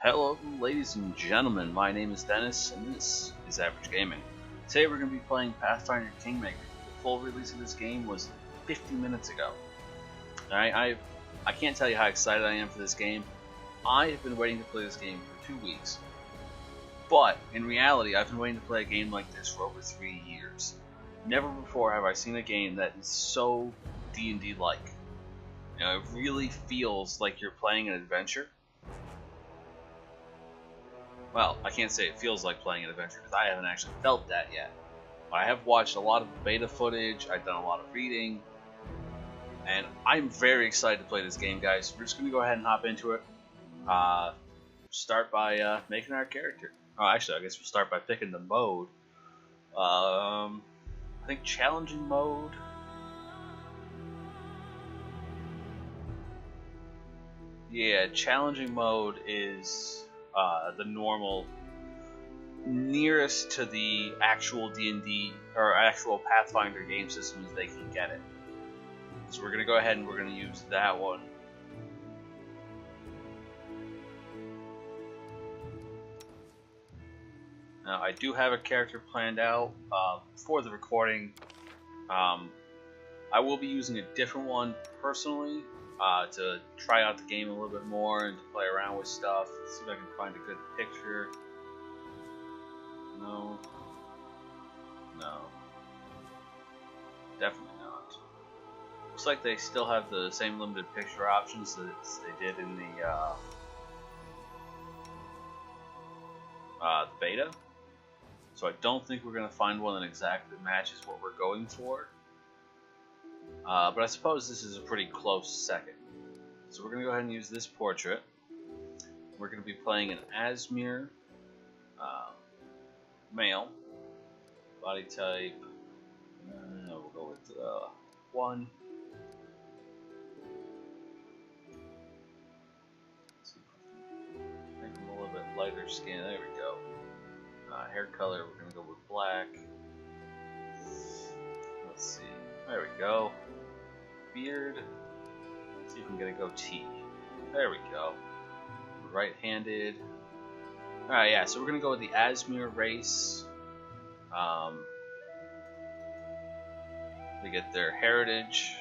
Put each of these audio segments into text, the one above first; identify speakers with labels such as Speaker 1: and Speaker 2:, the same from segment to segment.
Speaker 1: Hello, ladies and gentlemen. My name is Dennis, and this is Average Gaming. Today we're going to be playing Pathfinder Kingmaker. The full release of this game was 50 minutes ago. Alright, I can't tell you how excited I am for this game. I have been waiting to play this game for 2 weeks. But, in reality, I've been waiting to play a game like this for over 3 years. Never before have I seen a game that is so D&D-like. You know, it really feels like you're playing an adventure. Well, I can't say it feels like playing an adventure because I haven't actually felt that yet. But I have watched a lot of beta footage, I've done a lot of reading, and I'm very excited to play this game, guys. We're just going to go ahead and hop into it. Start by making our character. Oh, actually, I guess we'll start by picking the mode. I think challenging mode. Yeah, challenging mode is the normal, nearest to the actual D&D or actual Pathfinder game system as they can get it. So we're going to go ahead and we're going to use that one. Now I do have a character planned out for the recording. I will be using a different one personally to try out the game a little bit more and to play around with stuff. See if I can find a good picture. No. Definitely not. Looks like they still have the same limited picture options that they did in the beta. So I don't think we're going to find one that exactly matches what we're going for. But I suppose this is a pretty close second. So we're going to go ahead and use this portrait. We're going to be playing an Asmir male. Body type, we'll go with 1. Let's see if we can make him a little bit lighter skin. There we go. Hair color, we're going to go with black. Let's see. There we go. Beard. Let's see if we can get a goatee. There we go. Right-handed. Alright, yeah, so we're going to go with the Asmir race. They get their heritage.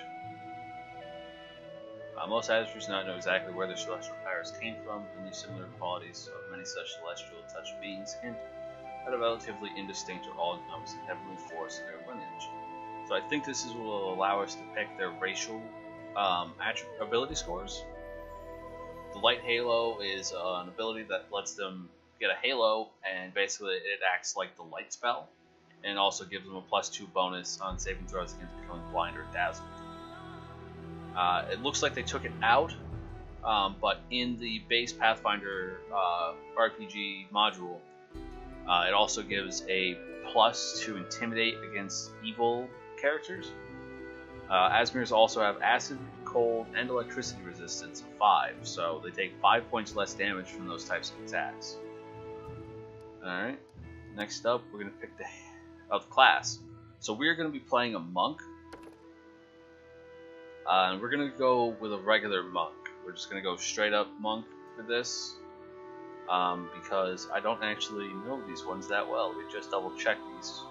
Speaker 1: Most Asmirs do not know exactly where their celestial powers came from, and the similar qualities of many such celestial touch beings hint at a relatively indistinct or all-encompassing heavenly force in their lineage. So I think this will allow us to pick their racial ability scores. The light halo is an ability that lets them get a halo, and basically it acts like the light spell, and it also gives them a +2 bonus on saving throws against becoming blind or dazzled. It looks like they took it out, but in the base Pathfinder RPG module, it also gives a plus to intimidate against evil characters. Asmirs also have acid, cold, and electricity resistance of 5, so they take 5 points less damage from those types of attacks. Alright, next up we're going to pick the class. So we're going to be playing a monk. And we're going to go with a regular monk. We're just going to go straight up monk for this. Because I don't actually know these ones that well. We just double check these.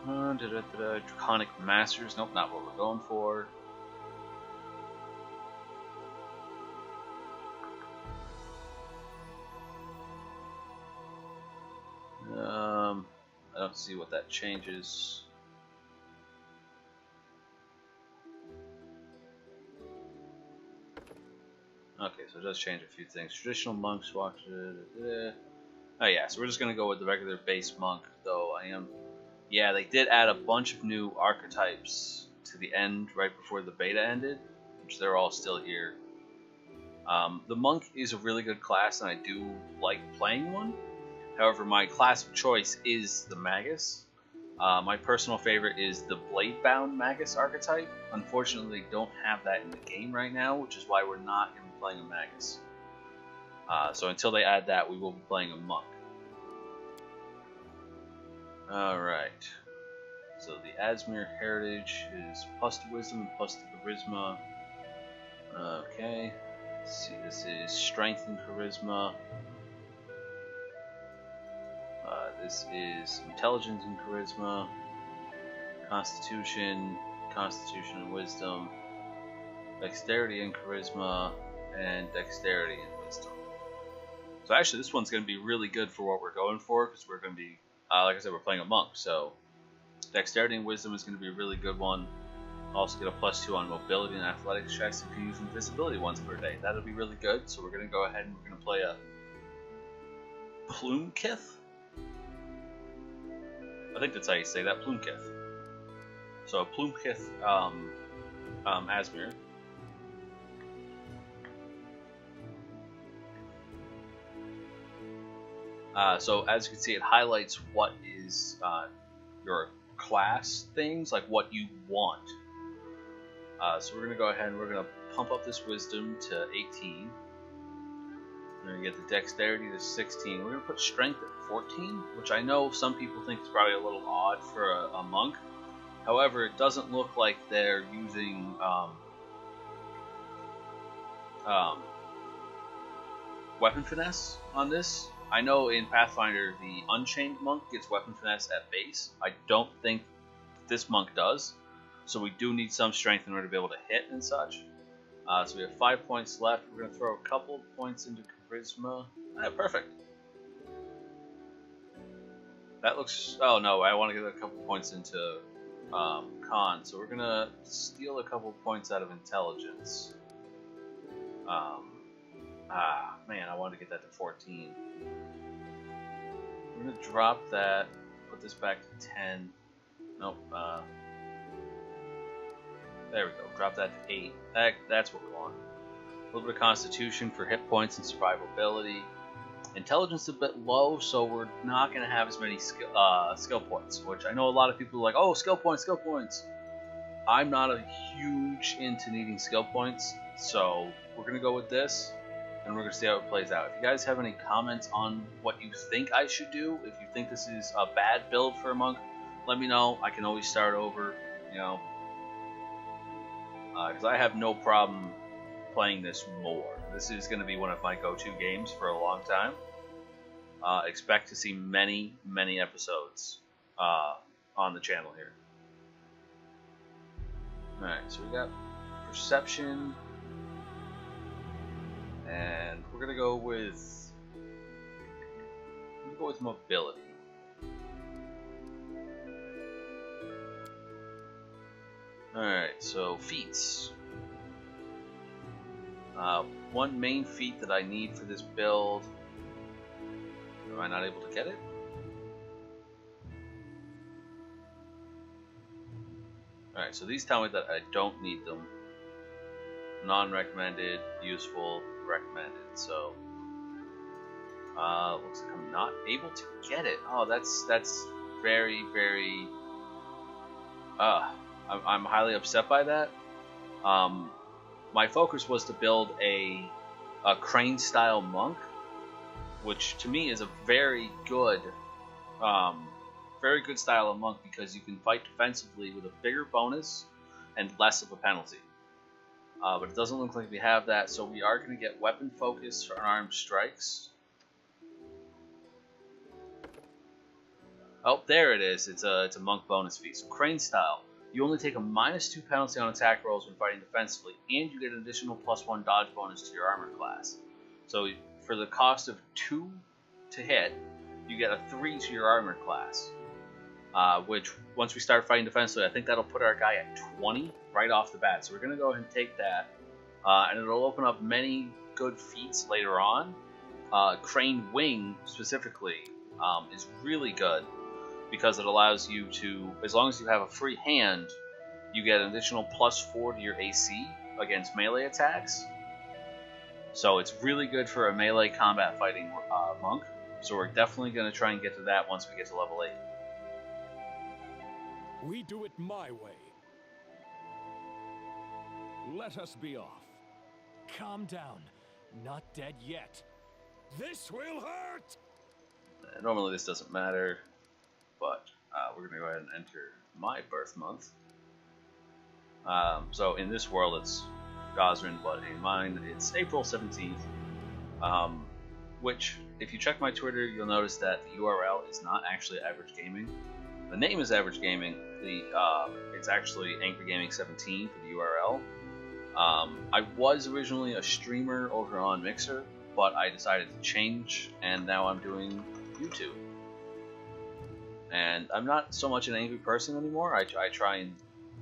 Speaker 1: Draconic Masters. Nope, not what we're going for. I don't see what that changes. Okay, so it does change a few things. Traditional monks walk. Oh yeah, so we're just gonna go with the regular base monk, though yeah, they did add a bunch of new archetypes to the end right before the beta ended, which they're all still here. The monk is a really good class, and I do like playing one. However, my class of choice is the magus. My personal favorite is the blade-bound magus archetype. Unfortunately, they don't have that in the game right now, which is why we're not going to be playing a magus. So until they add that, we will be playing a monk. Alright. So the Asmir heritage is +2 wisdom and +2 charisma. Okay. Let's see, this is Strength and Charisma. This is Intelligence and Charisma. Constitution, Constitution and Wisdom. Dexterity and Charisma, and Dexterity and Wisdom. So actually this one's going to be really good for what we're going for, because we're going to be, like I said, we're playing a monk, so Dexterity and Wisdom is going to be a really good one. Also get a +2 on Mobility and Athletics checks if you use Invisibility once per day. That'll be really good, so we're going to go ahead and we're going to play a Plumekith? I think that's how you say that, Plumekith. So Plumekith Asmir. So as you can see, it highlights what is your class things, like what you want. So we're going to go ahead and we're going to pump up this Wisdom to 18. We're going to get the Dexterity to 16. We're going to put Strength at 14, which I know some people think is probably a little odd for a monk. However, it doesn't look like they're using Weapon Finesse on this. I know in Pathfinder the Unchained monk gets Weapon Finesse at base. I don't think this monk does. So we do need some strength in order to be able to hit and such. So we have 5 points left. We're going to throw a couple points into Charisma. Perfect. That looks... Oh no, I want to get a couple points into Con. So we're going to steal a couple points out of Intelligence. Man, I wanted to get that to 14. We're going to drop that, put this back to 10. Nope. There we go. Drop that to 8. That's what we want. A little bit of Constitution for hit points and survivability. Intelligence is a bit low, so we're not going to have as many skill points, which I know a lot of people are like, oh, skill points, skill points. I'm not a huge into needing skill points, so we're going to go with this, and we're going to see how it plays out. If you guys have any comments on what you think I should do, if you think this is a bad build for a monk, let me know. I can always start over, you know, because I have no problem playing this more. This is going to be one of my go-to games for a long time. Expect to see many, many episodes on the channel here. Alright, so we got Perception. And we're going to go with Mobility. Alright, so feats. One main feat that I need for this build. Am I not able to get it? Alright, so these tell me that I don't need them. Non-recommended, useful, recommended. So, looks like I'm not able to get it. Oh, that's very, very... I'm highly upset by that. My focus was to build a crane-style monk, which to me is a very good style of monk because you can fight defensively with a bigger bonus and less of a penalty. But it doesn't look like we have that, so we are going to get weapon focus for unarmed strikes. Oh, there it is. It's a monk bonus feat. So crane style. You only take a -2 penalty on attack rolls when fighting defensively, and you get an additional +1 dodge bonus to your armor class. So for the cost of 2 to hit, you get a 3 to your armor class. Which, once we start fighting defensively, I think that'll put our guy at 20 right off the bat. So we're going to go ahead and take that, and it'll open up many good feats later on. Crane Wing, specifically, is really good, because it allows you to, as long as you have a free hand, you get an additional +4 to your AC against melee attacks. So it's really good for a melee combat fighting monk. So we're definitely going to try and get to that once we get to level 8.
Speaker 2: We do it my way. Let us be off. Calm down. Not dead yet. This will hurt!
Speaker 1: Normally this doesn't matter, but we're going to go ahead and enter my birth month. So in this world it's Gosrin, but in mine it's April 17th. Which, if you check my Twitter, you'll notice that the URL is not actually Average Gaming. The name is Average Gaming. It's actually Angry Gaming 17 for the URL. I was originally a streamer over on Mixer, but I decided to change, and now I'm doing YouTube. And I'm not so much an angry person anymore. I try and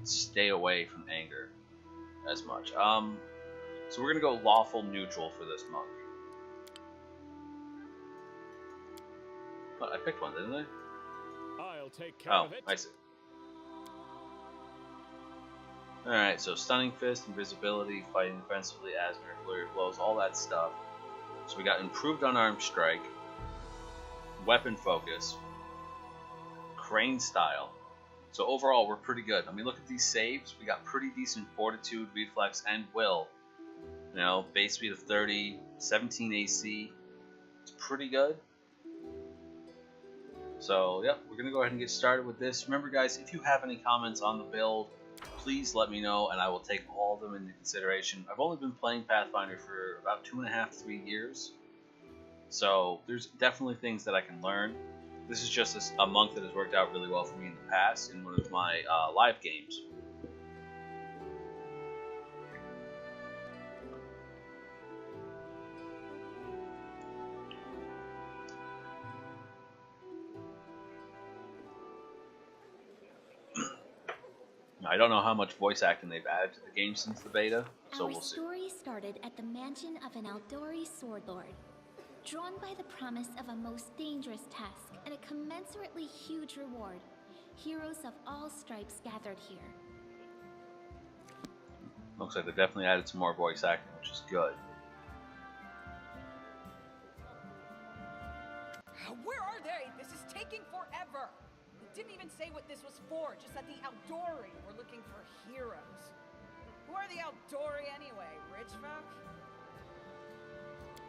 Speaker 1: stay away from anger as much. So we're gonna go lawful neutral for this monk. What, I picked one, didn't I?
Speaker 2: I'll take care of it.
Speaker 1: I see. Alright, so Stunning Fist, Invisibility, Fighting Defensively, Asmir, Flurry of Blows, all that stuff. So we got Improved Unarmed Strike, Weapon Focus, Crane Style. So overall, we're pretty good. I mean, look at these saves. We got pretty decent Fortitude, Reflex, and Will. You know, base speed of 30, 17 AC. It's pretty good. So, yep, we're going to go ahead and get started with this. Remember, guys, if you have any comments on the build, please let me know, and I will take all of them into consideration. I've only been playing Pathfinder for about 2.5 to 3 years, so there's definitely things that I can learn. This is just a monk that has worked out really well for me in the past in one of my live games. I don't know how much voice acting they've added to the game since the beta, so we'll see.
Speaker 3: Our story started at the mansion of an Aldori sword lord. Drawn by the promise of a most dangerous task and a commensurately huge reward, heroes of all stripes gathered here.
Speaker 1: Looks like they definitely added some more voice acting, which is good.
Speaker 4: Where are they? This is taking forever! Didn't even say what this was for, just that the Aldori were looking for heroes. Who are the Aldori anyway, rich folk?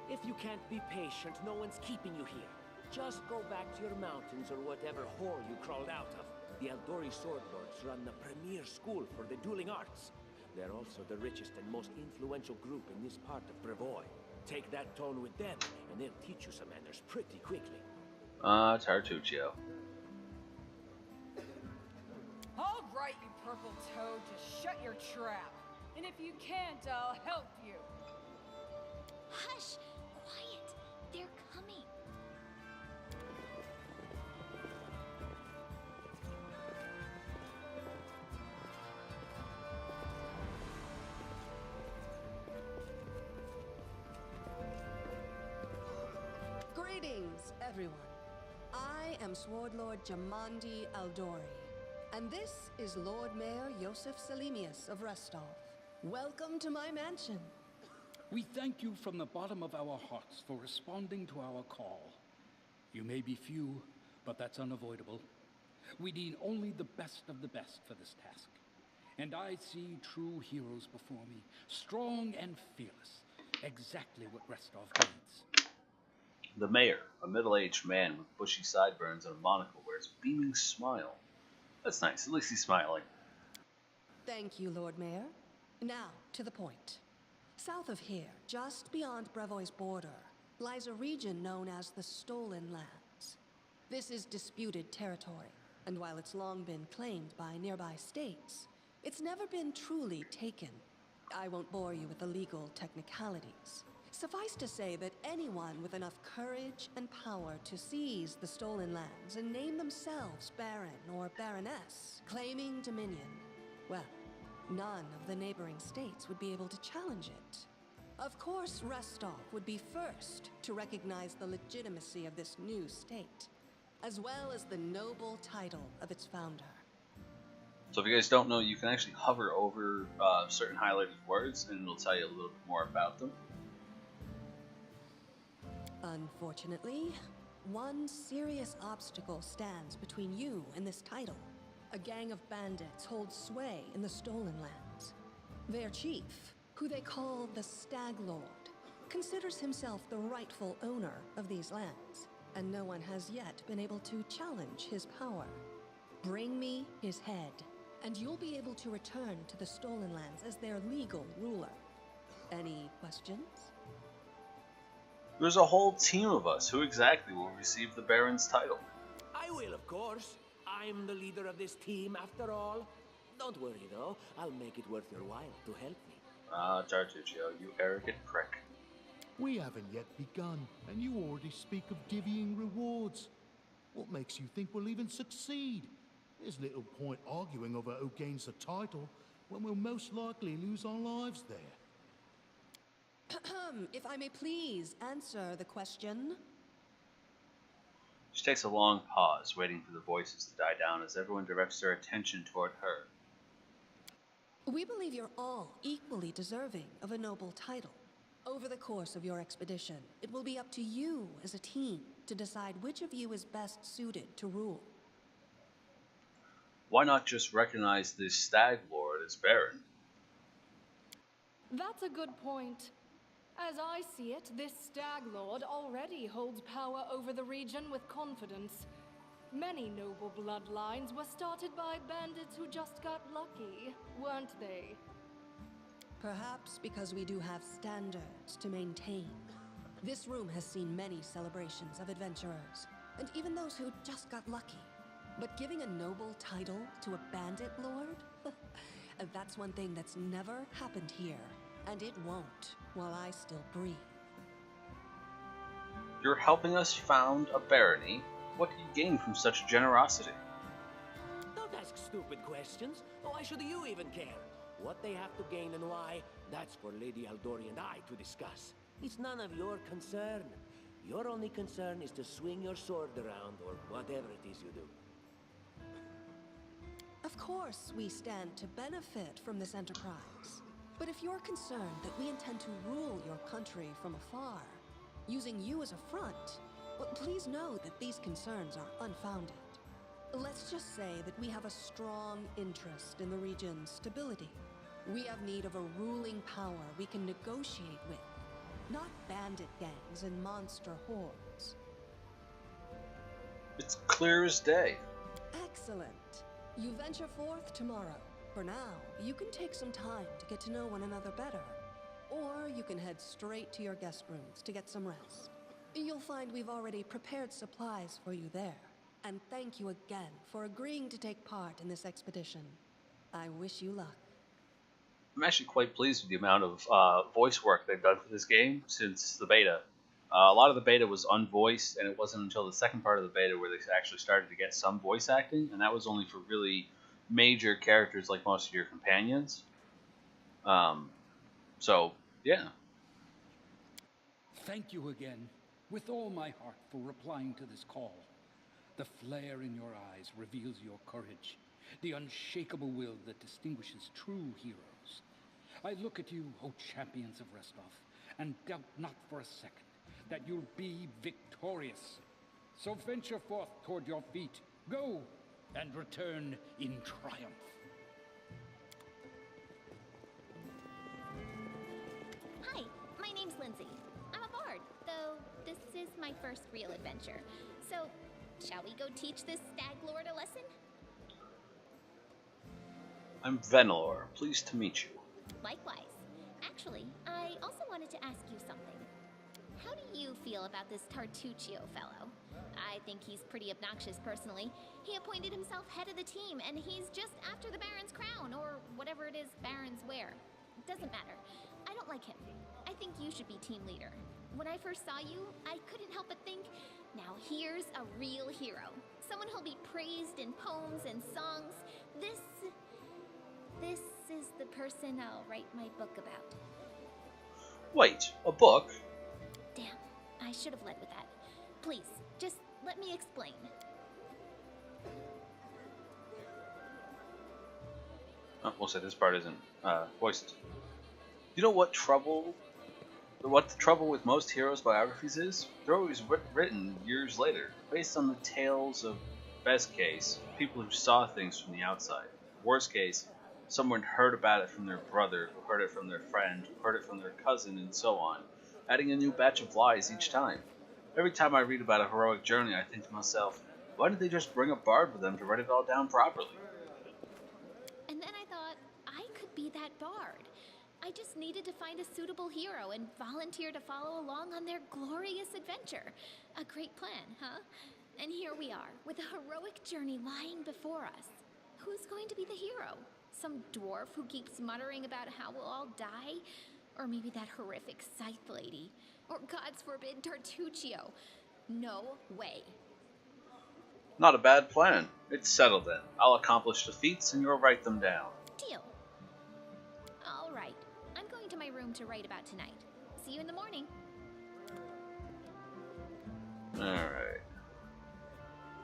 Speaker 5: If you can't be patient, no one's keeping you here. Just go back to your mountains or whatever hole you crawled out of. The Aldori sword lords run the premier school for the dueling arts. They're also the richest and most influential group in this part of Brevoy. Take that tone with them, and they'll teach you some manners pretty quickly.
Speaker 1: It's Tartuccio.
Speaker 4: All right, you purple toad, just shut your trap. And if you can't, I'll help you.
Speaker 3: Hush! Quiet! They're coming!
Speaker 6: Greetings, everyone. I am Sword Lord Jamandi Aldori, and this is Lord Mayor Yosef Salimius of Restov. Welcome to my mansion.
Speaker 7: We thank you from the bottom of our hearts for responding to our call. You may be few, but that's unavoidable. We need only the best of the best for this task. And I see true heroes before me, strong and fearless. Exactly what Restov needs.
Speaker 1: The mayor, a middle-aged man with bushy sideburns and a monocle, wears a beaming smile. That's nice, at least he's smiling.
Speaker 6: Thank you, Lord Mayor. Now, to the point. South of here, just beyond Brevoy's border, lies a region known as the Stolen Lands. This is disputed territory, and while it's long been claimed by nearby states, it's never been truly taken. I won't bore you with the legal technicalities. Suffice to say that anyone with enough courage and power to seize the Stolen Lands and name themselves Baron or Baroness, claiming dominion, well, none of the neighboring states would be able to challenge it. Of course, Restov would be first to recognize the legitimacy of this new state, as well as the noble title of its founder.
Speaker 1: So if you guys don't know, you can actually hover over certain highlighted words and it'll tell you a little bit more about them.
Speaker 6: Unfortunately, one serious obstacle stands between you and this title. A gang of bandits holds sway in the Stolen Lands. Their chief, who they call the Stag Lord, considers himself the rightful owner of these lands, and no one has yet been able to challenge his power. Bring me his head, and you'll be able to return to the Stolen Lands as their legal ruler. Any questions?
Speaker 1: There's a whole team of us. Who exactly will receive the Baron's title?
Speaker 5: I will, of course. I'm the leader of this team, after all. Don't worry, though. I'll make it worth your while to help me.
Speaker 1: Ah, Tartuccio, you arrogant prick.
Speaker 8: We haven't yet begun, and you already speak of divvying rewards. What makes you think we'll even succeed? There's little point arguing over who gains the title when we'll most likely lose our lives there.
Speaker 6: If I may please answer the question.
Speaker 1: She takes a long pause, waiting for the voices to die down as everyone directs their attention toward her.
Speaker 6: We believe you're all equally deserving of a noble title. Over the course of your expedition, it will be up to you as a team to decide which of you is best suited to rule.
Speaker 1: Why not just recognize this Stag Lord as Baron?
Speaker 9: That's a good point. As I see it, this Stag Lord already holds power over the region with confidence. Many noble bloodlines were started by bandits who just got lucky, weren't they?
Speaker 6: Perhaps because we do have standards to maintain. This room has seen many celebrations of adventurers, and even those who just got lucky. But giving a noble title to a bandit lord? That's one thing that's never happened here, and it won't while I still breathe.
Speaker 1: You're helping us found a barony? What do you gain from such generosity?
Speaker 5: Don't ask stupid questions. Why should you even care? What they have to gain and why, that's for Lady Aldori and I to discuss. It's none of your concern. Your only concern is to swing your sword around, or whatever it is you do.
Speaker 6: Of course, we stand to benefit from this enterprise. But if you're concerned that we intend to rule your country from afar, using you as a front, well, please know that these concerns are unfounded. Let's just say that we have a strong interest in the region's stability. We have need of a ruling power we can negotiate with, not bandit gangs and monster hordes.
Speaker 1: It's clear as day.
Speaker 6: Excellent. You venture forth tomorrow. For now, you can take some time to get to know one another better. Or you can head straight to your guest rooms to get some rest. You'll find we've already prepared supplies for you there. And thank you again for agreeing to take part in this expedition. I wish you luck.
Speaker 1: I'm actually quite pleased with the amount of voice work they've done for this game since the beta. A lot of the beta was unvoiced, and it wasn't until the second part of the beta where they actually started to get some voice acting, and that was only for really major characters like most of your companions. So, yeah.
Speaker 7: Thank you again, with all my heart, for replying to this call. The flare in your eyes reveals your courage, the unshakable will that distinguishes true heroes. I look at you, O champions of Restov, and doubt not for a second that you'll be victorious. So venture forth toward your feet. Go, and return in triumph.
Speaker 3: Hi, my name's Lindsay. I'm a bard, though this is my first real adventure. So, shall we go teach this Stag Lord a lesson?
Speaker 1: I'm Venelor. Pleased to meet you.
Speaker 3: Likewise. Actually, I also wanted to ask you something. How do you feel about this Tartuccio fellow? I think he's pretty obnoxious personally. He appointed himself head of the team, and he's just after the Baron's crown, or whatever it is Barons wear. Doesn't matter. I don't like him. I think you should be team leader. When I first saw you, I couldn't help but think, now here's a real hero. Someone who'll be praised in poems and songs. This is the person I'll write my book about.
Speaker 1: Wait, a book?
Speaker 3: Damn, I should have led with that. Please, just let me explain.
Speaker 1: Oh, we'll say this part isn't voiced. You know what the trouble with most heroes' biographies is? They're always written years later, based on the tales of, best case, people who saw things from the outside. Worst case, someone heard about it from their brother, who heard it from their friend, who heard it from their cousin, and so on, adding a new batch of lies each time. Every time I read about a heroic journey, I think to myself, why didn't they just bring a bard with them to write it all down properly?
Speaker 3: And then I thought, I could be that bard. I just needed to find a suitable hero and volunteer to follow along on their glorious adventure. A great plan, huh? And here we are, with a heroic journey lying before us. Who's going to be the hero? Some dwarf who keeps muttering about how we'll all die? Or maybe that horrific scythe lady? Or, gods forbid, Tartuccio? No way.
Speaker 1: Not a bad plan. It's settled then. I'll accomplish the feats and you'll write them down.
Speaker 3: Deal. All right. I'm going to my room to write about tonight. See you in the morning.
Speaker 1: Alright.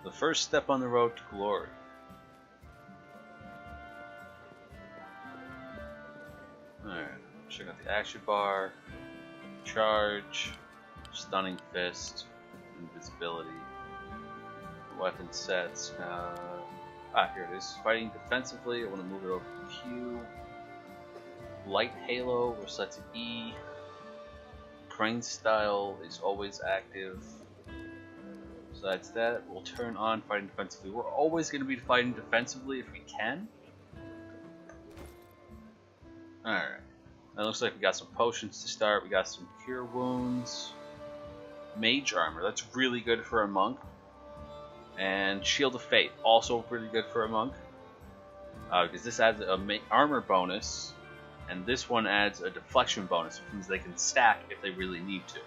Speaker 1: The first step on the road to glory. Alright. Check out the action bar. Charge. Stunning fist. Invisibility. Weapon sets. Here it is. Fighting defensively. I want to move it over to Q. Light Halo, we're set to E. Crane style is always active. Besides that, we'll turn on fighting defensively. We're always going to be fighting defensively if we can. Alright. It looks like we got some potions to start. We got some cure wounds. Mage armor, that's really good for a monk. And Shield of Fate, also really good for a monk. Because this adds a armor bonus. And this one adds a deflection bonus, which means they can stack if they really need to.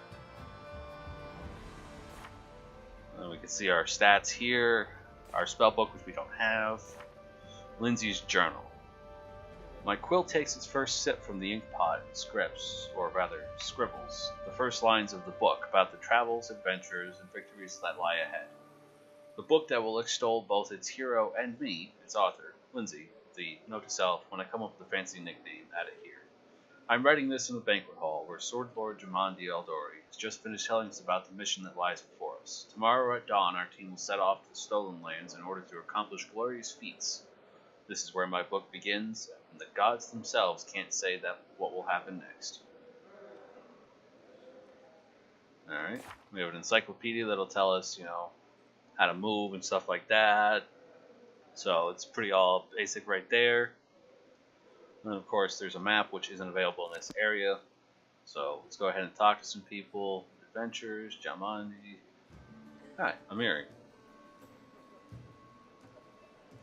Speaker 1: And we can see our stats here, our spellbook, which we don't have, Lindsay's journal. My quill takes its first sip from the ink pot and scripts, or rather scribbles, the first lines of the book about the travels, adventures, and victories that lie ahead. The book that will extol both its hero and me, its author, Lindsay. The note to self, when I come up with a fancy nickname, add it here. I'm writing this in the banquet hall, where Sword Lord Jamandi Eldori has just finished telling us about the mission that lies before us. Tomorrow at dawn, our team will set off to the Stolen Lands in order to accomplish glorious feats. This is where my book begins, and the gods themselves can't say that what will happen next. Alright, we have an encyclopedia that'll tell us, how to move and stuff like that. So it's pretty all basic right there. And of course there's a map which isn't available in this area. So let's go ahead and talk to some people. Adventures, Jamandi. Hi, Amiri.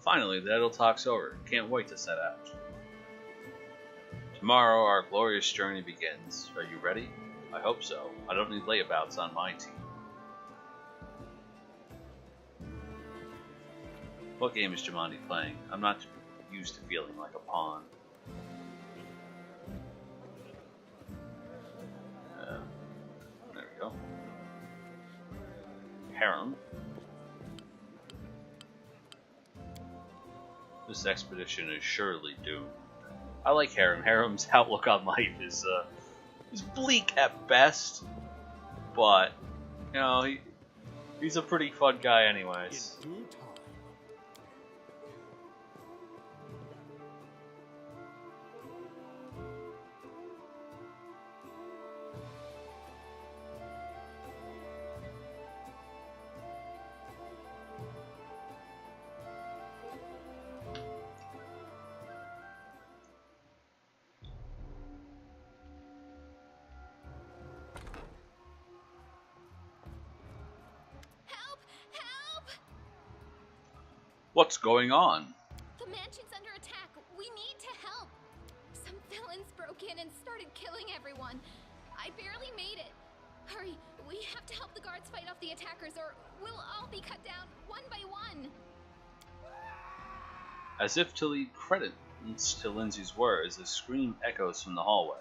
Speaker 1: Finally, the idle talk's over. Can't wait to set out. Tomorrow our glorious journey begins. Are you ready? I hope so. I don't need layabouts on my team. What game is Jamandi playing? I'm not used to feeling like a pawn. There we go. Harem. This expedition is surely doomed. I like Harem. Harem's outlook on life is bleak at best, but he's a pretty fun guy anyways. What's going on?
Speaker 3: The mansion's under attack. We need to help. Some villains broke in and started killing everyone. I barely made it. Hurry, we have to help the guards fight off the attackers or we'll all be cut down one by one.
Speaker 1: As if to lead credence to Lindsay's words, a scream echoes from the hallway.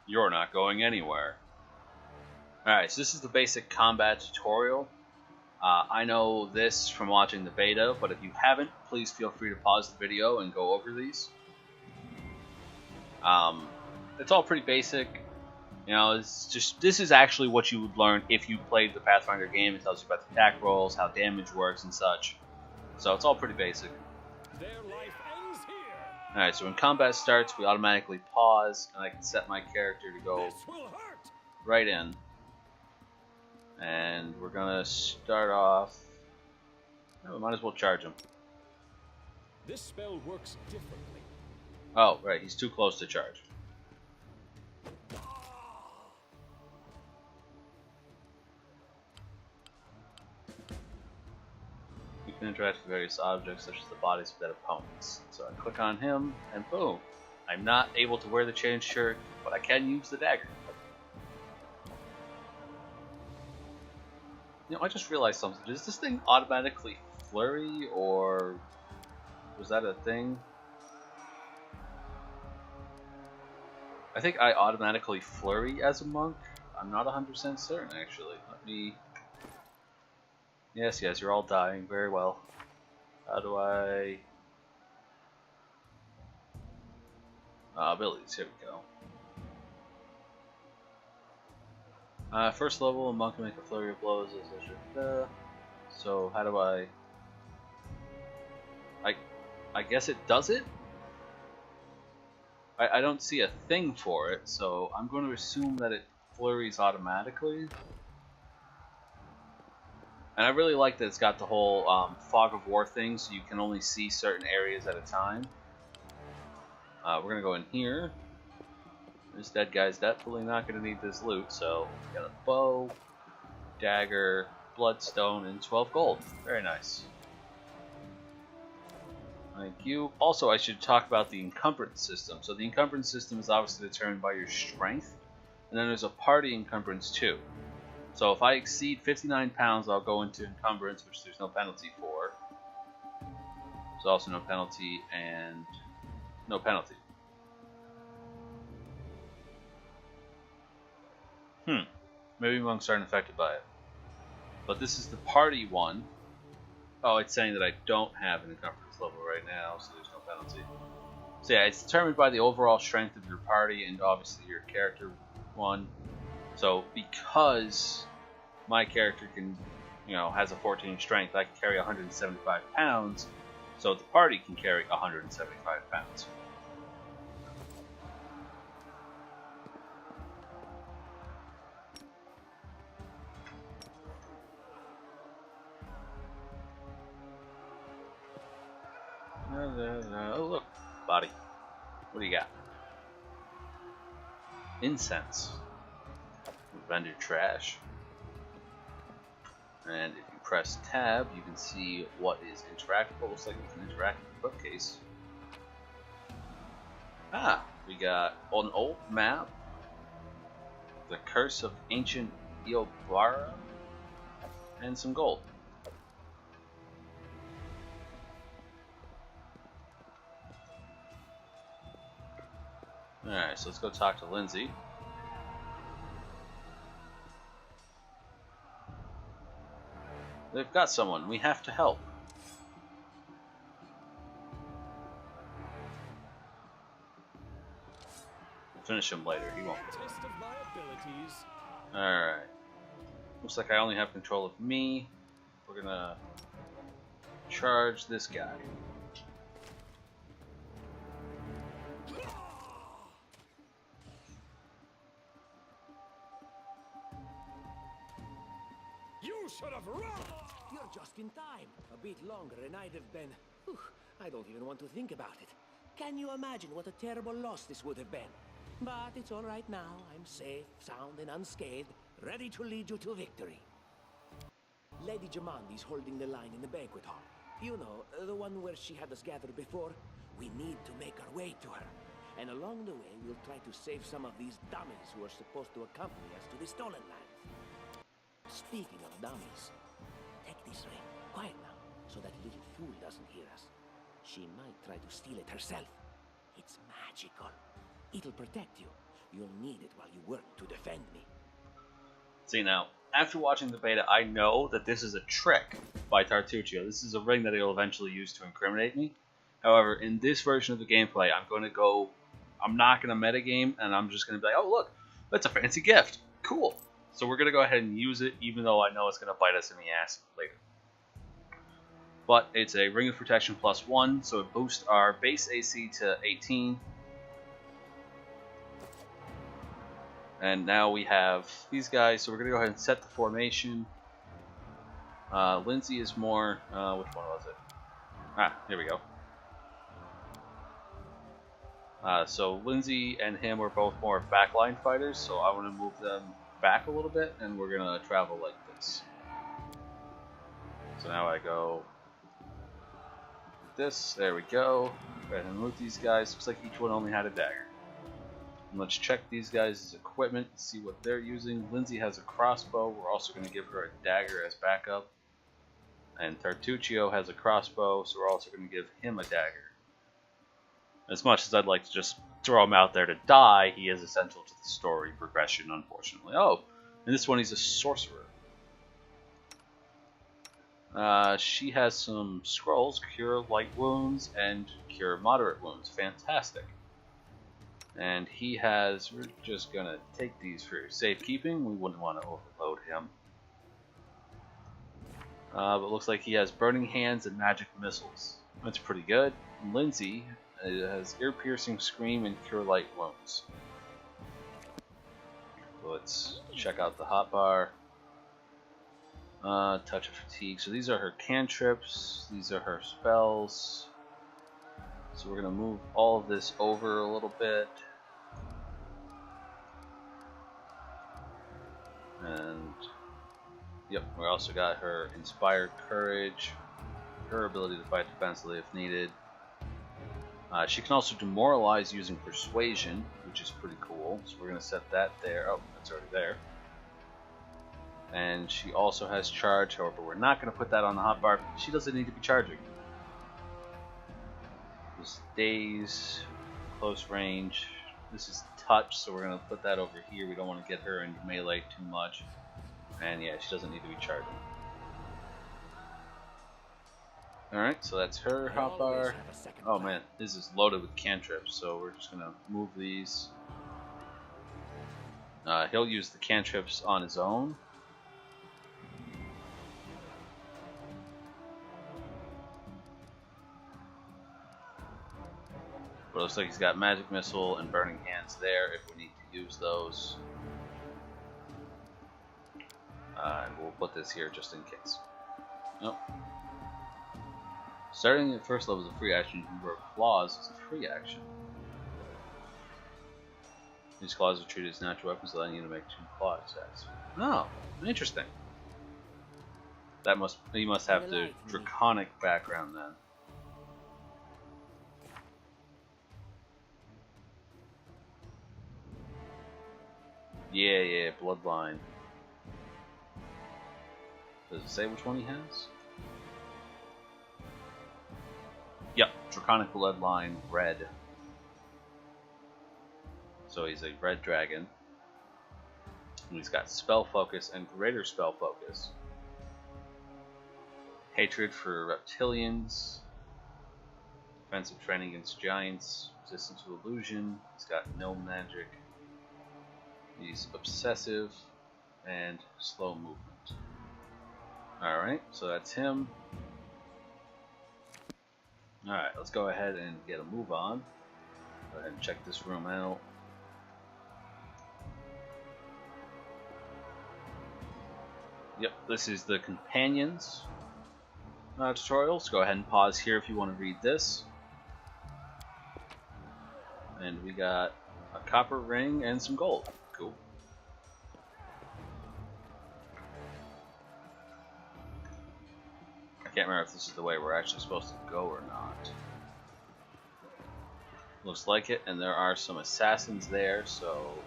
Speaker 1: You're not going anywhere. Alright, so this is the basic combat tutorial. I know this from watching the beta, but if you haven't, please feel free to pause the video and go over these. It's all pretty basic. This is actually what you would learn if you played the Pathfinder game. It tells you about the attack rolls, how damage works and such. So it's all pretty basic.
Speaker 2: Their life ends here.
Speaker 1: Alright, so when combat starts, we automatically pause, and I can set my character to go right in. And we're gonna start off We might as well charge him.
Speaker 2: This spell works differently.
Speaker 1: Oh, right, he's too close to charge. You can interact with various objects, such as the bodies of dead opponents. So I click on him, and boom! I'm not able to wear the chain shirt, but I can use the dagger. You know, I just realized something. Does this thing automatically flurry, or was that a thing? I think I automatically flurry as a monk. I'm not 100% certain, actually. Let me... Yes, you're all dying. Very well. How do I... abilities, here we go. First level, a monk can make a flurry of blows. So, how do I... I guess it does it? I don't see a thing for it, so I'm going to assume that it flurries automatically. And I really like that it's got the whole fog of war thing, so you can only see certain areas at a time. We're going to go in here. This dead guy's definitely not going to need this loot, so we got a bow, dagger, bloodstone, and 12 gold. Very nice. Thank you. Also, I should talk about the encumbrance system. So the encumbrance system is obviously determined by your strength, and then there's a party encumbrance too. So if I exceed 59 pounds, I'll go into encumbrance, which there's no penalty for. There's also no penalty and no penalty. Maybe monks aren't affected by it. But this is the party one. Oh, it's saying that I don't have an encumbrance level right now, so there's no penalty. So yeah, it's determined by the overall strength of your party and obviously your character one. So because my character can, has a 14 strength, I can carry 175 pounds. So the party can carry 175 pounds. Oh, look, body. What do you got? Incense. Vendor trash. And if you press tab, you can see what is interactable. Looks like you can interact with the bookcase. We got an old map. The Curse of Ancient Iobara. And some gold. Alright, so let's go talk to Lindsay. They've got someone. We have to help. We'll finish him later. He won't. Alright. Looks like I only have control of me. We're gonna charge this guy.
Speaker 2: Should have run!
Speaker 5: You're just in time. A bit longer and I'd have been... Whew, I don't even want to think about it. Can you imagine what a terrible loss this would have been? But it's all right now. I'm safe, sound, and unscathed, ready to lead you to victory. Lady Jamandi's holding the line in the banquet hall. You know, the one where she had us gathered before. We need to make our way to her. And along the way, we'll try to save some of these dummies who are supposed to accompany us to the stolen land. Speaking of dummies, take this ring. Quiet now, so that little fool doesn't hear us. She might try to steal it herself. It's magical. It'll protect you. You'll need it while you work to defend me.
Speaker 1: See now, after watching the beta, I know that this is a trick by Tartuccio. This is a ring that he'll eventually use to incriminate me. However, in this version of the gameplay, I'm not going to metagame, and I'm just going to be like, oh look, that's a fancy gift. Cool. So we're going to go ahead and use it, even though I know it's going to bite us in the ass later. But it's a Ring of Protection +1, so it boosts our base AC to 18. And now we have these guys, so we're going to go ahead and set the formation. Lindsay is more, which one was it? Ah, here we go. So Lindsay and him are both more backline fighters, so I want to move them back a little bit, and we're going to travel like this. So now I go like this, there we go. Go ahead and move these guys. Looks like each one only had a dagger. And let's check these guys' equipment, see what they're using. Lindsay has a crossbow, we're also going to give her a dagger as backup. And Tartuccio has a crossbow, so we're also going to give him a dagger. As much as I'd like to just throw him out there to die, he is essential to the story progression, unfortunately. Oh, and this one he's a sorcerer. She has some scrolls, cure light wounds and cure moderate wounds. Fantastic. And he has, we're just going to take these for safekeeping. We wouldn't want to overload him. But it looks like he has burning hands and magic missiles. That's pretty good. And Lindsay has ear-piercing scream and cure light wounds. So let's check out the hotbar. Touch of fatigue. So these are her cantrips. These are her spells. So we're going to move all of this over a little bit. And yep, we also got her inspired courage, her ability to fight defensively if needed. She can also demoralize using persuasion, which is pretty cool. So we're going to set that there. Oh, that's already there. And she also has charge, however we're not going to put that on the hotbar. She doesn't need to be charging. This daze, close range. This is touch, so we're going to put that over here. We don't want to get her into melee too much. And yeah, she doesn't need to be charging. Alright, so that's her hotbar. Oh man, this is loaded with cantrips, so we're just going to move these. He'll use the cantrips on his own. But it looks like he's got magic missile and burning hands there if we need to use those. And we'll put this here just in case. Nope. Starting at first level is a free action. Convert claws is a free action. These claws are treated as natural weapons, allowing you to make 2 claw attacks. Oh, interesting. That he must have the draconic background then. Yeah, bloodline. Does it say which one he has? Yep, draconic bloodline, red. So he's a red dragon. And he's got spell focus and greater spell focus. Hatred for reptilians. Defensive training against giants. Resistance to illusion. He's got no magic. He's obsessive and slow movement. Alright, so that's him. Alright, let's go ahead and get a move on. Go ahead and check this room out. Yep, this is the companions tutorial, so go ahead and pause here if you want to read this. And we got a copper ring and some gold. Cool. I can't remember if this is the way we're actually supposed to go or not. Looks like it, and there are some assassins there, so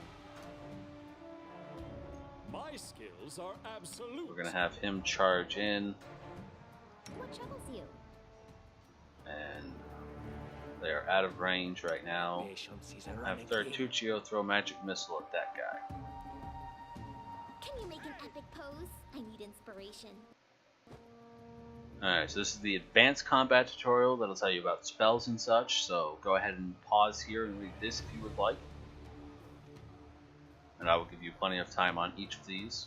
Speaker 2: My skills are absolute.
Speaker 1: we're gonna have him charge in,
Speaker 3: What troubles you?
Speaker 1: and they are out of range right now. Have Tartuccio throw magic missile at that guy.
Speaker 3: Can you make an epic pose? I need inspiration.
Speaker 1: Alright, so this is the advanced combat tutorial that'll tell you about spells and such, so go ahead and pause here and read this if you would like. And I will give you plenty of time on each of these.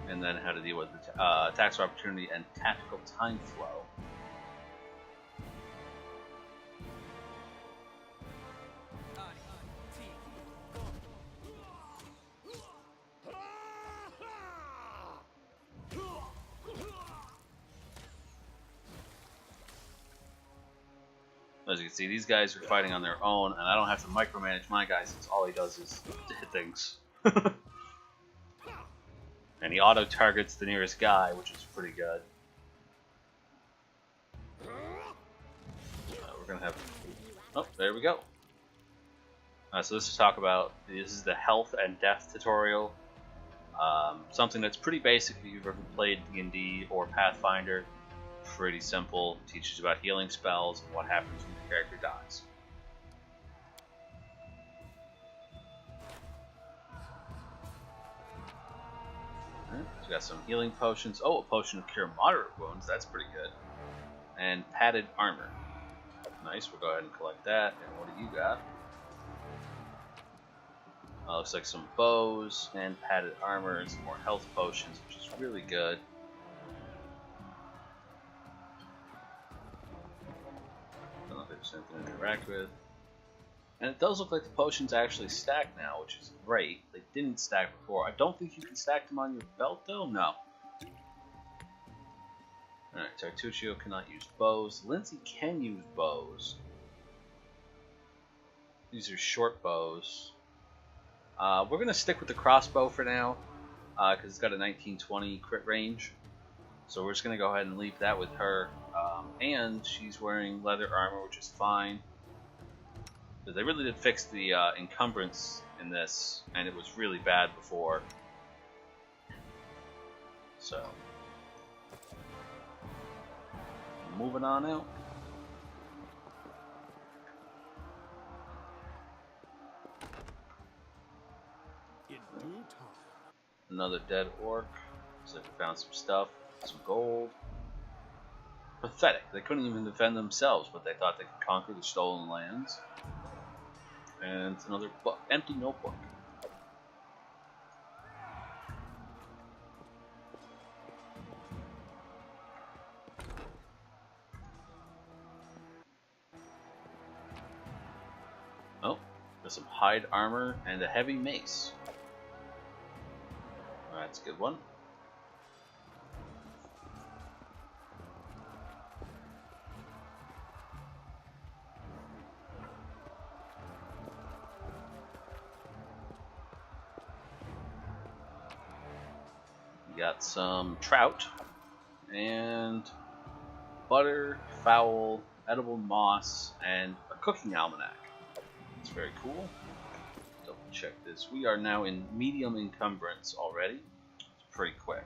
Speaker 1: And then how to deal with the attacks of opportunity and tactical time flow. As you can see, these guys are fighting on their own, and I don't have to micromanage my guy since all he does is hit things. And he auto-targets the nearest guy, which is pretty good. We're gonna have... Oh, there we go. So this is talk about... This is the health and death tutorial. Something that's pretty basic if you've ever played D&D or Pathfinder. Pretty simple. Teaches about healing spells and what happens when the character dies. Alright, so we got some healing potions. Oh, a potion of cure moderate wounds. That's pretty good. And padded armor. Nice. We'll go ahead and collect that. And what do you got? Looks like some bows and padded armor and some more health potions, which is really good. Don't know if there's anything to interact with. And it does look like the potions actually stack now, which is great. They didn't stack before. I don't think you can stack them on your belt, though. No. Alright, Tartuccio cannot use bows. Lindsay can use bows. These are short bows. We're going to stick with the crossbow for now, because it's got a 1920 crit range. So we're just going to go ahead and leave that with her. And she's wearing leather armor, which is fine. Because they really did fix the encumbrance in this, and it was really bad before. So, moving on out. Another dead orc. Looks like we found some stuff, some gold. Pathetic. They couldn't even defend themselves, but they thought they could conquer the stolen lands. And another book, empty notebook. Oh, there's some hide armor and a heavy mace. That's a good one. We got some trout and butter, fowl, edible moss, and a cooking almanac. It's very cool. Double check this. We are now in medium encumbrance already. It's pretty quick.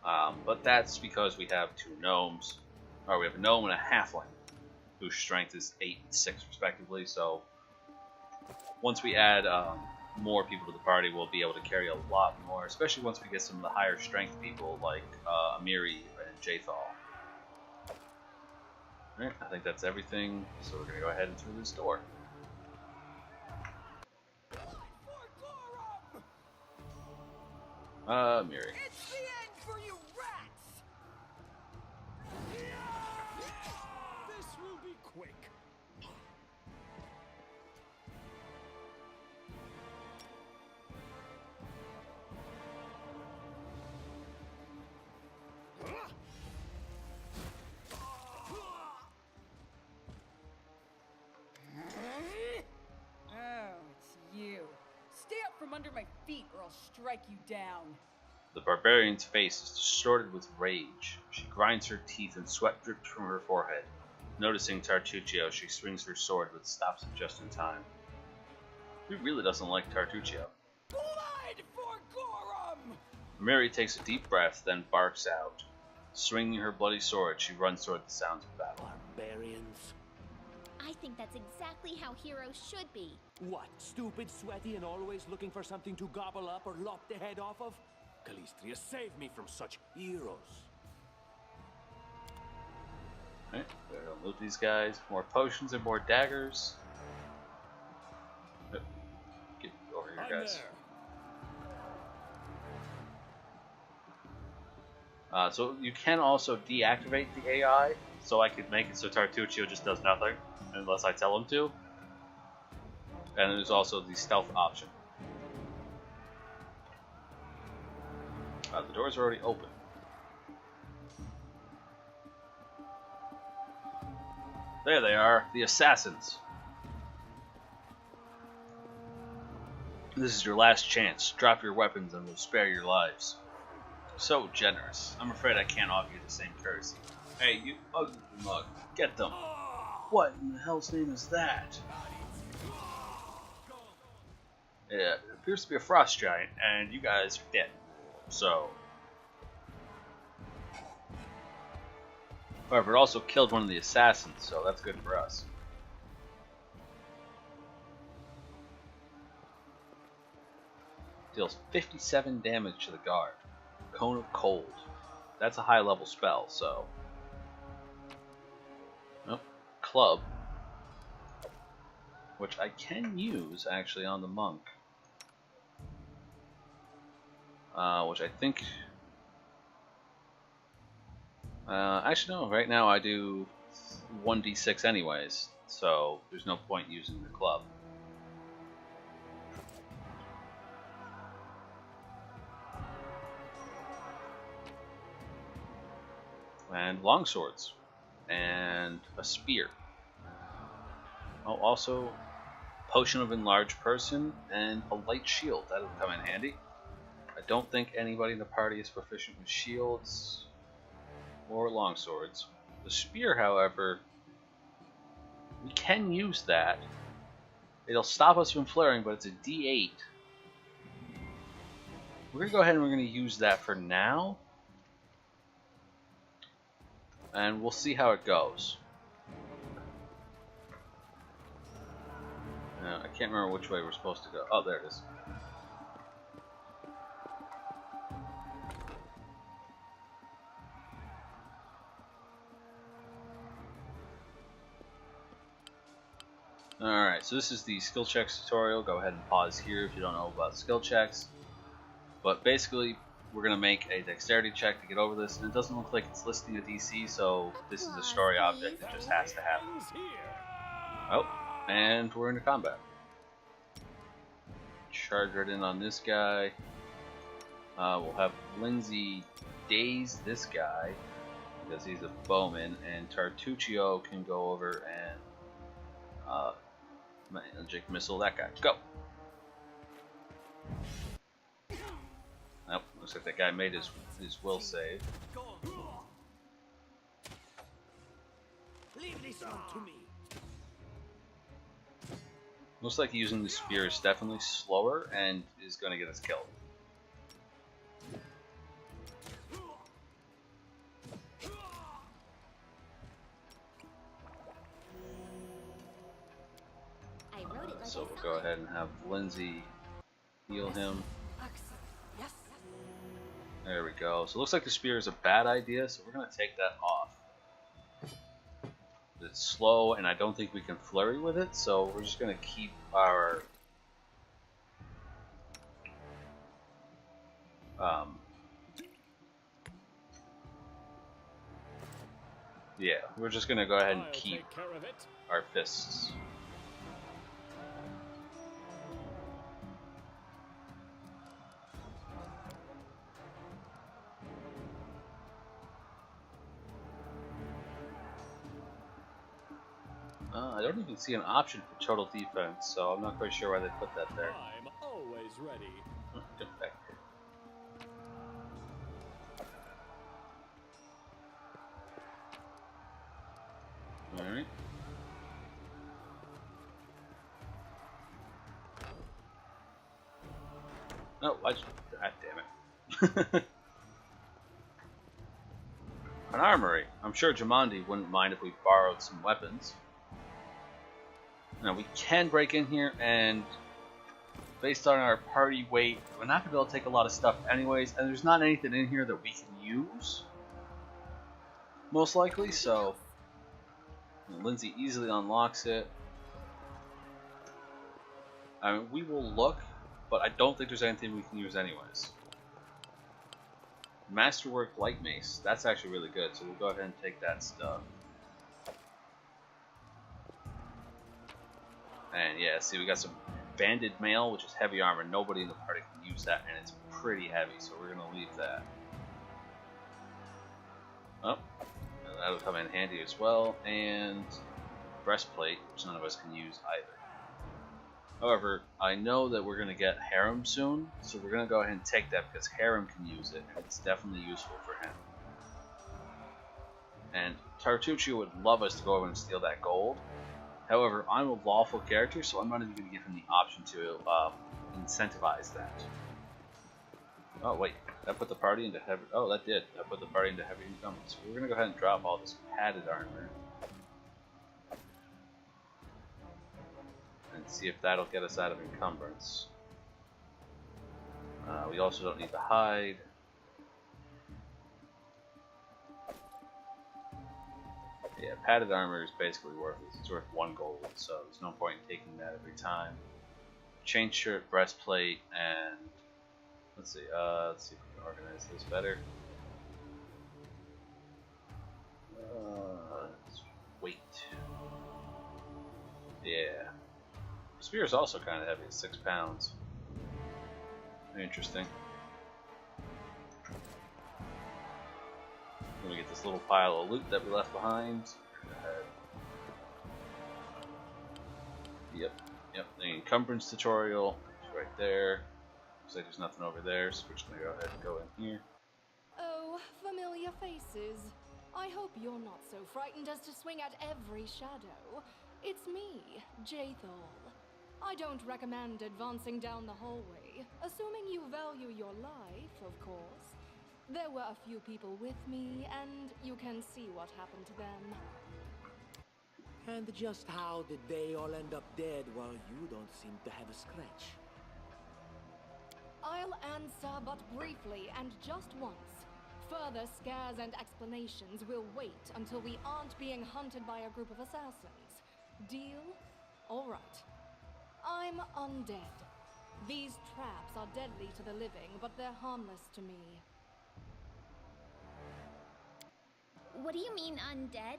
Speaker 1: But that's because we have two gnomes. Or we have a gnome and a halfling, whose strength is 8 and 6 respectively. So once we add more people to the party, we'll be able to carry a lot more, especially once we get some of the higher strength people like Amiri and Jathal. Alright, I think that's everything, so we're going to go ahead and through this door. Amiri.
Speaker 4: It's the end for you rats!
Speaker 2: This will be quick.
Speaker 4: Oh, it's you. Stay up from under my feet or I'll strike you down.
Speaker 1: The barbarian's face is distorted with rage. She grinds her teeth and sweat drips from her forehead. Noticing Tartuccio, she swings her sword but stops it just in time. He really doesn't like Tartuccio.
Speaker 4: Blood for Gorum!
Speaker 1: Mary takes a deep breath, then barks out. Swinging her bloody sword, she runs toward the sounds of battle.
Speaker 5: Barbarians.
Speaker 3: I think that's exactly how heroes should be.
Speaker 5: What, stupid, sweaty, and always looking for something to gobble up or lop the head off of? Calistria, save me from such heroes.
Speaker 1: Alright, we're gonna loot these guys. More potions and more daggers. Get over here, guys. So you can also deactivate the AI, so I could make it so Tartuccio just does nothing unless I tell him to. And there's also the stealth option. The doors are already open. There they are, the assassins. This is your last chance. Drop your weapons and we'll spare your lives. So generous. I'm afraid I can't offer you the same courtesy. Hey, you ugly mug. Get them. What in the hell's name is that? Yeah, it appears to be a frost giant, and you guys are dead. So. However, it also killed one of the assassins, so that's good for us. Deals 57 damage to the guard. Cone of Cold. That's a high level spell, so. Oh, club. Which I can use actually on the monk. Which I think. Actually, no, right now I do 1d6 anyways, so there's no point using the club. And longswords. And a spear. Oh, also, potion of enlarged person and a light shield. That'll come in handy. I don't think anybody in the party is proficient with shields or longswords. The spear, however, we can use that. It'll stop us from flaring, but it's a D8. We're going to go ahead and we're going to use that for now. And we'll see how it goes. I can't remember which way we're supposed to go. Oh, there it is. Alright, so this is the skill checks tutorial. Go ahead and pause here if you don't know about skill checks. But basically, we're going to make a dexterity check to get over this, and it doesn't look like it's listing a DC, so this is a story object that just has to happen. Oh, and we're into combat. Charge right in on this guy. We'll have Lindsay daze this guy, because he's a bowman, and Tartuccio can go over and magic missile that guy. Go! Nope, looks like that guy made his will save.
Speaker 5: Leave this one to me.
Speaker 1: Looks like using the spear is definitely slower and is going to get us killed. So we'll go ahead and have Lindsay heal him. There we go. So it looks like the spear is a bad idea, so we're going to take that off. It's slow, and I don't think we can flurry with it, so we're just going to keep our... yeah, we're just going to go ahead and keep our fists. I don't even see an option for total defense, so I'm not quite sure why they put that there.
Speaker 2: I'm always ready.
Speaker 1: Get back here. Alright. Oh, God damn it. An armory. I'm sure Jamandi wouldn't mind if we borrowed some weapons. Now we can break in here, and based on our party weight, we're not going to be able to take a lot of stuff anyways, and there's not anything in here that we can use, most likely, so Lindsay easily unlocks it. I mean, we will look, but I don't think there's anything we can use anyways. Masterwork Light Mace, that's actually really good, so we'll go ahead and take that stuff. And yeah, see, we got some banded mail, which is heavy armor. Nobody in the party can use that, and it's pretty heavy, so we're going to leave that. Oh, that'll come in handy as well. And breastplate, which none of us can use either. However, I know that we're going to get Harem soon, so we're going to go ahead and take that because Harem can use it, and it's definitely useful for him. And Tartuccio would love us to go over and steal that gold. However, I'm a lawful character, so I'm not even going to give him the option to incentivize that. Oh wait, that put the party into heavy... Oh, that did. That put the party into heavy encumbrance. So we're going to go ahead and drop all this padded armor. And see if that'll get us out of encumbrance. We also don't need the hide. Yeah, padded armor is basically worthless. It's worth 1 gold, so there's no point in taking that every time. Chain shirt, breastplate, and let's see if we can organize this better. Weight. Yeah. Spear is also kind of heavy, it's 6 pounds. Interesting. Let me get this little pile of loot that we left behind. Yep, the encumbrance tutorial is right there. Looks like there's nothing over there, so we're just gonna go ahead and go in here.
Speaker 9: Oh, familiar faces. I hope you're not so frightened as to swing at every shadow. It's me, Jathal. I don't recommend advancing down the hallway, assuming you value your life, of course. There were a few people with me, and you can see what happened to them.
Speaker 5: And just how did they all end up dead while you don't seem to have a scratch?
Speaker 9: I'll answer but briefly and just once. Further scares and explanations will wait until we aren't being hunted by a group of assassins. Deal? All right. I'm undead. These traps are deadly to the living, but they're harmless to me.
Speaker 3: What do you mean undead?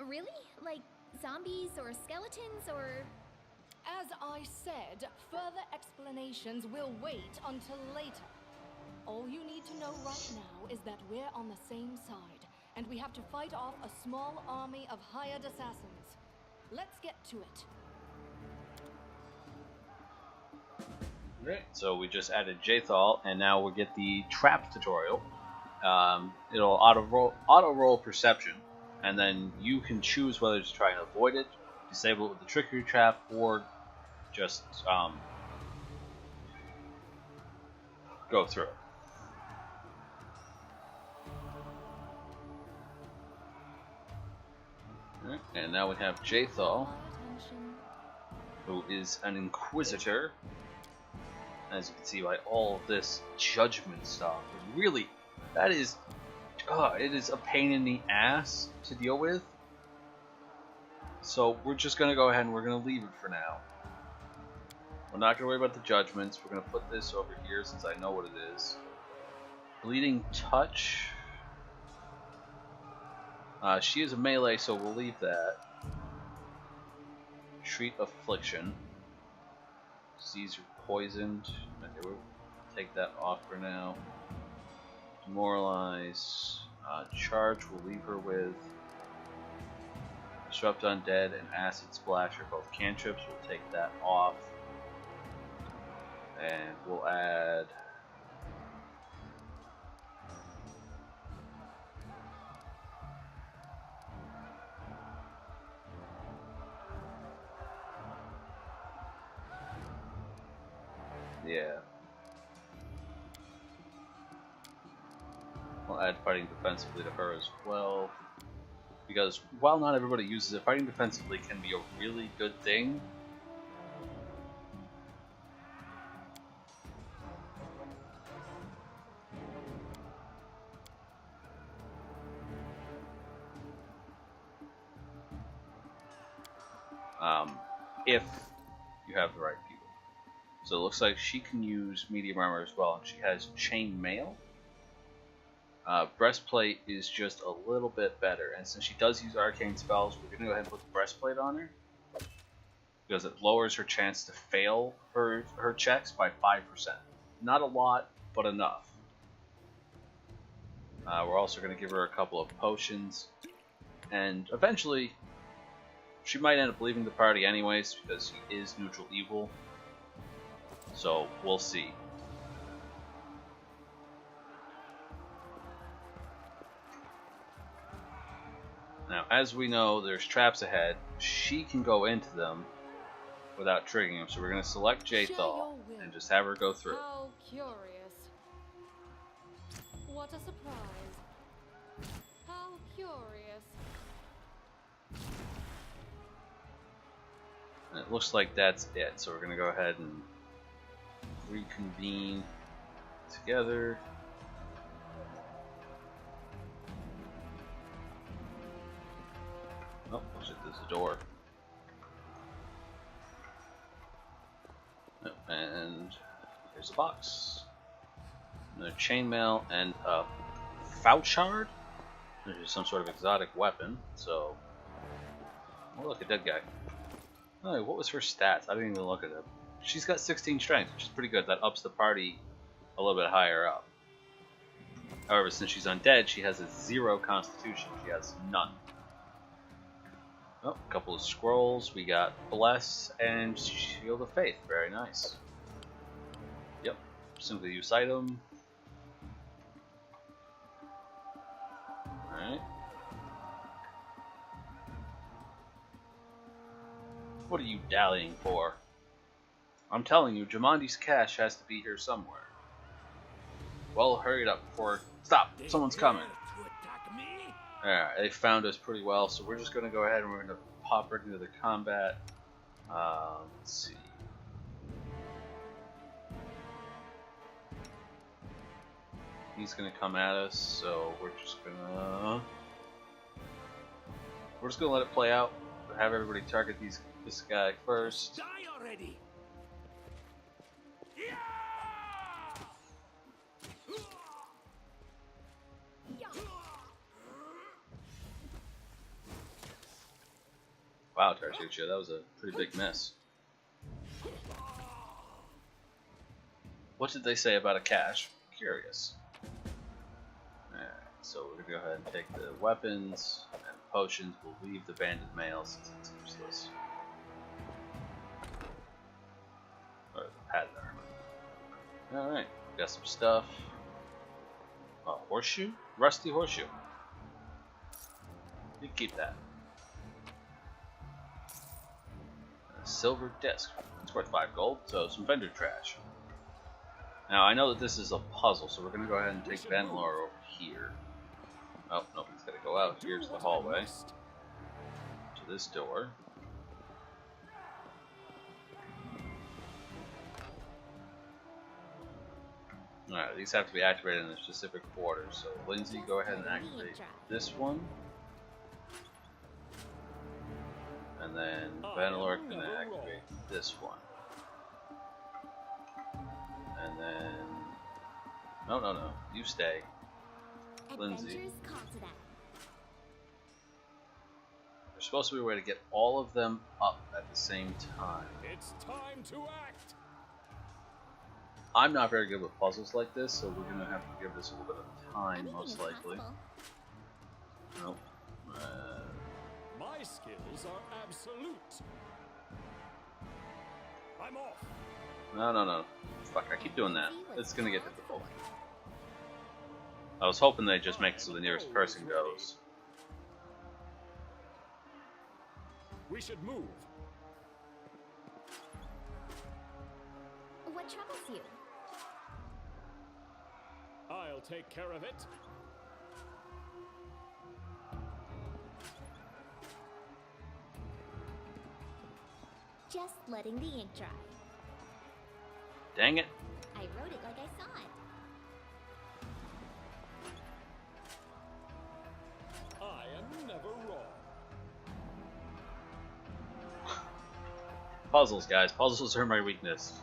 Speaker 3: Really? Like zombies or skeletons or...
Speaker 9: As I said, further explanations will wait until later. All you need to know right now is that we're on the same side, and we have to fight off a small army of hired assassins. Let's get to it.
Speaker 1: Alright, so we just added Jathal, and now we'll get the trap tutorial. It'll auto roll perception, and then you can choose whether to try and avoid it, disable it with the trickery trap, or just go through it. Alright, and now we have Jathal, who is an Inquisitor. As you can see by all of this judgment stuff, really, that is, it is a pain in the ass to deal with. So we're just gonna go ahead and we're gonna leave it for now. We're not gonna worry about the judgments. We're gonna put this over here since I know what it is. Bleeding touch. She is a melee, so we'll leave that. Treat affliction. Disease poisoned. Okay, we'll take that off for now. Demoralize. Charge we'll leave her with. Disrupt undead and acid splash are both cantrips. We'll take that off. And we'll add... yeah. We'll add fighting defensively to her as well. Because while not everybody uses it, fighting defensively can be a really good thing. If you have the right people. So it looks like she can use medium armor as well, and she has chain mail. Breastplate is just a little bit better, and since she does use arcane spells, we're going to go ahead and put the breastplate on her. Because it lowers her chance to fail her checks by 5%. Not a lot, but enough. We're also going to give her a couple of potions, and eventually She might end up leaving the party anyways because he is neutral evil. So we'll see. Now, as we know, there's traps ahead. She can go into them without triggering them. So we're going to select Jaethal and just have her go through.
Speaker 9: How curious. What a surprise. How curious.
Speaker 1: And it looks like that's it. So we're going to go ahead and reconvene together. Oh, shit, there's a door. Oh, and here's a box. Another chainmail and a Fouchard, which is some sort of exotic weapon. So, oh look, a dead guy. Oh, what was her stats? I didn't even look at it. She's got 16 strength, which is pretty good. That ups the party a little bit higher up. However, since she's undead, she has a 0 constitution. She has none. Oh, a couple of scrolls. We got Bless and Shield of Faith. Very nice. Yep. Simply use item. Alright. What are you dallying for? I'm telling you, Jumandi's cache has to be here somewhere. Well, hurry it up before... Stop! Someone's coming! Alright, they found us pretty well, so we're just going to go ahead and we're going to pop right into the combat. Let's see. He's going to come at us, so we're just going to... We're just going to let it play out. Have everybody target this guy first.
Speaker 5: Die already!
Speaker 1: Wow, Tartuccio, that was a pretty big miss. What did they say about a cache? Curious. Alright, so we're going to go ahead and take the weapons and potions. We'll leave the banded mail since it's useless. Or the padded armor. Alright, got some stuff. Horseshoe? Rusty horseshoe. You can keep that. Silver disc. It's worth 5 gold, so some vendor trash. Now I know that this is a puzzle, so we're going to go ahead and take Bangalore over here. Oh, no, he's got to go out. Here's the hallway to this door. Alright, these have to be activated in a specific order. So Lindsay, go ahead and activate this one. And then Banalore can activate this one. And then... No. You stay. Lindsay. There's supposed to be a way to get all of them up at the same time.
Speaker 2: It's time to act.
Speaker 1: I'm not very good with puzzles like this, so we're going to have to give this a little bit of time, most likely. Nope.
Speaker 2: My skills are absolute. I'm off.
Speaker 1: No. Fuck, I keep doing that. It's gonna get difficult. I was hoping they'd just make it so the nearest person goes.
Speaker 2: We should move.
Speaker 3: What troubles you?
Speaker 2: I'll take care of it.
Speaker 3: Just letting the ink dry.
Speaker 1: Dang it.
Speaker 3: I wrote it like I saw it.
Speaker 2: I am never wrong.
Speaker 1: Puzzles, guys. Puzzles are my weakness.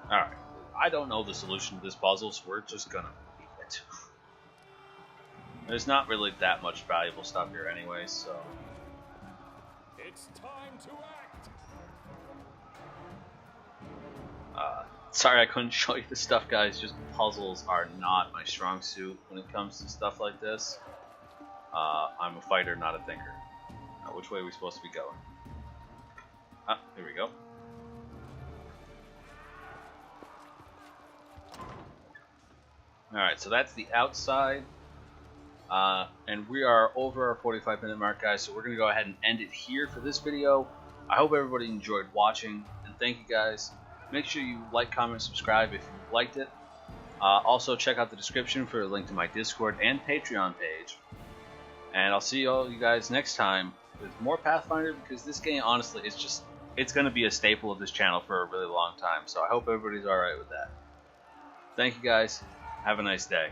Speaker 1: Alright, I don't know the solution to this puzzle, so we're just gonna leave it. There's not really that much valuable stuff here anyway, so
Speaker 2: It's time to act.
Speaker 1: Sorry I couldn't show you the stuff, guys. Just puzzles are not my strong suit when it comes to stuff like this. I'm a fighter, not a thinker. Which way are we supposed to be going? Ah, here we go. Alright, so that's the outside. And we are over our 45-minute mark, guys, so we're going to go ahead and end it here for this video. I hope everybody enjoyed watching, and thank you guys. Make sure you like, comment, subscribe if you liked it. Also, check out the description for a link to my Discord and Patreon page. And I'll see all you guys next time with more Pathfinder, because this game, honestly, it's going to be a staple of this channel for a really long time. So I hope everybody's alright with that. Thank you guys. Have a nice day.